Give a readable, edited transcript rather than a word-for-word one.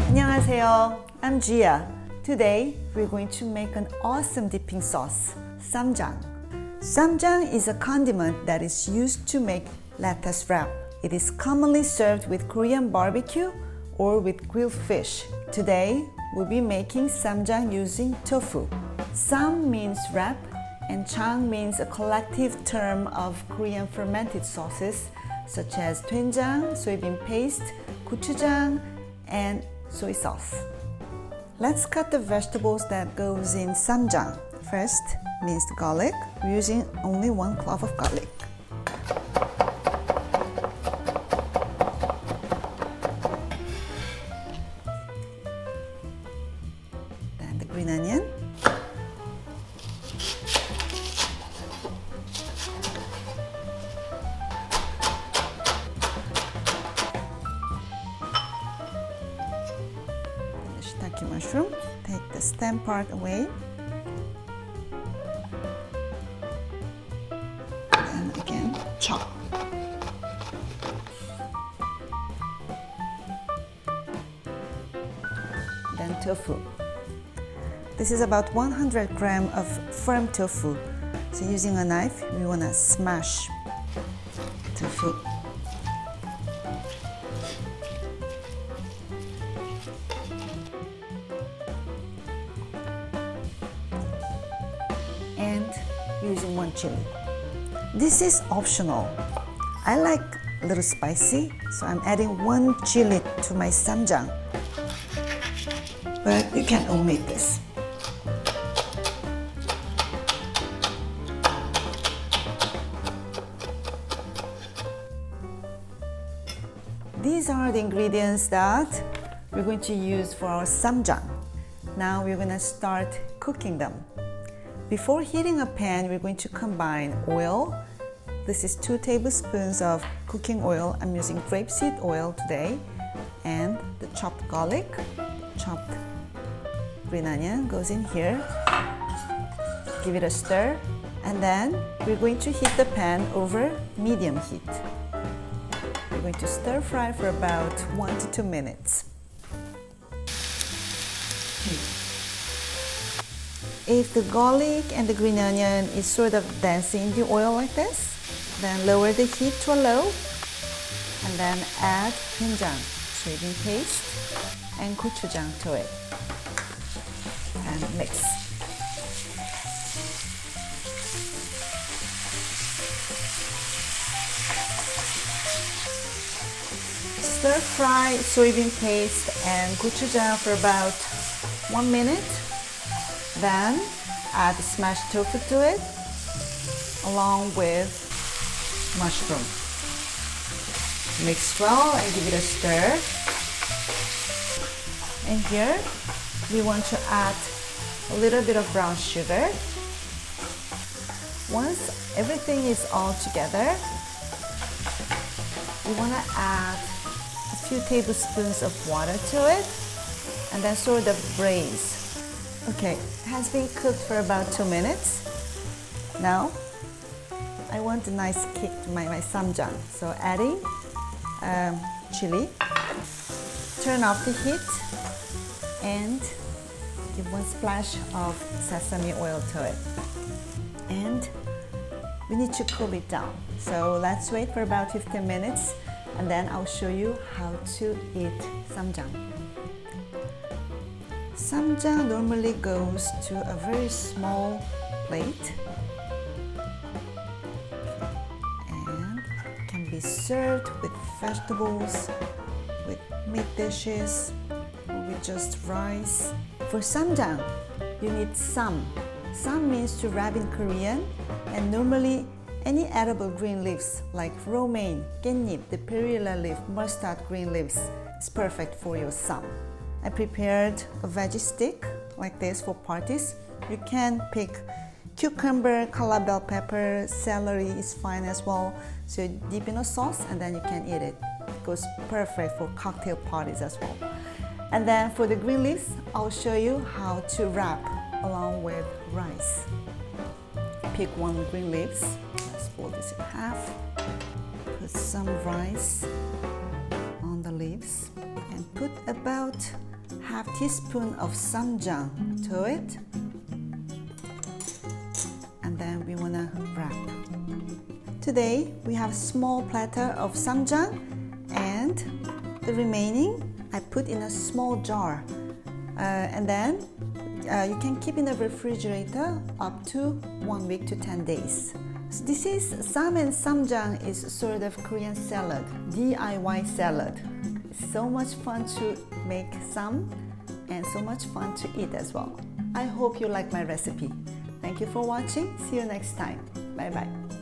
안녕하세요. I'm Jia. Today we're going to make an awesome dipping sauce, Ssamjang. Ssamjang is a condiment that is used to make lettuce wrap. It is commonly served with Korean barbecue or with grilled fish. Today we'll be making Ssamjang using tofu. Sam means wrap and jang means a collective term of Korean fermented sauces such as doenjang, soybean paste, gochujang, and soy sauce. Let's cut the vegetables that goes in Ssamjang. First, minced garlic. We're using only 1 clove of garlic. Then the green onion. Shiitake mushroom, take the stem part away. Then again, chop. Then tofu. This is about 100 grams of firm tofu. So using a knife, we want to smash tofu. And using 1 chili. This is optional. I like a little spicy, so I'm adding 1 chili to my Ssamjang. But you can omit this. These are the ingredients that we're going to use for our Ssamjang. Now we're going to start cooking them. Before heating a pan, we're going to combine oil. This is 2 tablespoons of cooking oil. I'm using grapeseed oil today. And the chopped garlic, chopped green onion goes in here. Give it a stir. And then we're going to heat the pan over medium heat. We're going to stir fry for about 1 to 2 minutes. If the garlic and the green onion is sort of dancing in the oil like this, then lower the heat to a low and then add doenjang, soybean paste, and gochujang to it and mix. Stir fry soybean paste and gochujang for about 1 minute. Then add smashed tofu to it along with mushroom. Mix well and give it a stir. And here we want to add a little bit of brown sugar. Once everything is all together, we want to add a few tablespoons of water to it and then sort of braise. Okay, it has been cooked for about 2 minutes. Now, I want a nice kick to my Ssamjang. So adding chili, turn off the heat, and give 1 splash of sesame oil to it. And we need to cool it down. So let's wait for about 15 minutes, and then I'll show you how to eat Ssamjang. Ssamjang normally goes to a very small plate and can be served with vegetables, with meat dishes, or with just rice. For Ssamjang, you need sam. Sam means to wrap in Korean, and normally any edible green leaves like romaine, 깻잎, the perilla leaf, mustard green leaves is perfect for your sam. I prepared a veggie stick like this for parties. You can pick cucumber, color bell pepper, celery is fine as well. So you dip in a sauce and then you can eat it. It goes perfect for cocktail parties as well. And then for the green leaves, I'll show you how to wrap along with rice. Pick 1 green leaves. Let's fold this in half. Put some rice on the leaves and put about half teaspoon of ssamjang to it. And then we want to wrap. Today we have a small platter of ssamjang, and the remaining I put in a small jar. And then you can keep in the refrigerator up to 1 week to 10 days. So this is Sam and Ssamjang is sort of Korean salad, DIY salad. It's so much fun to make some and so much fun to eat as well. I hope you like my recipe. Thank you for watching. See you next time. Bye bye.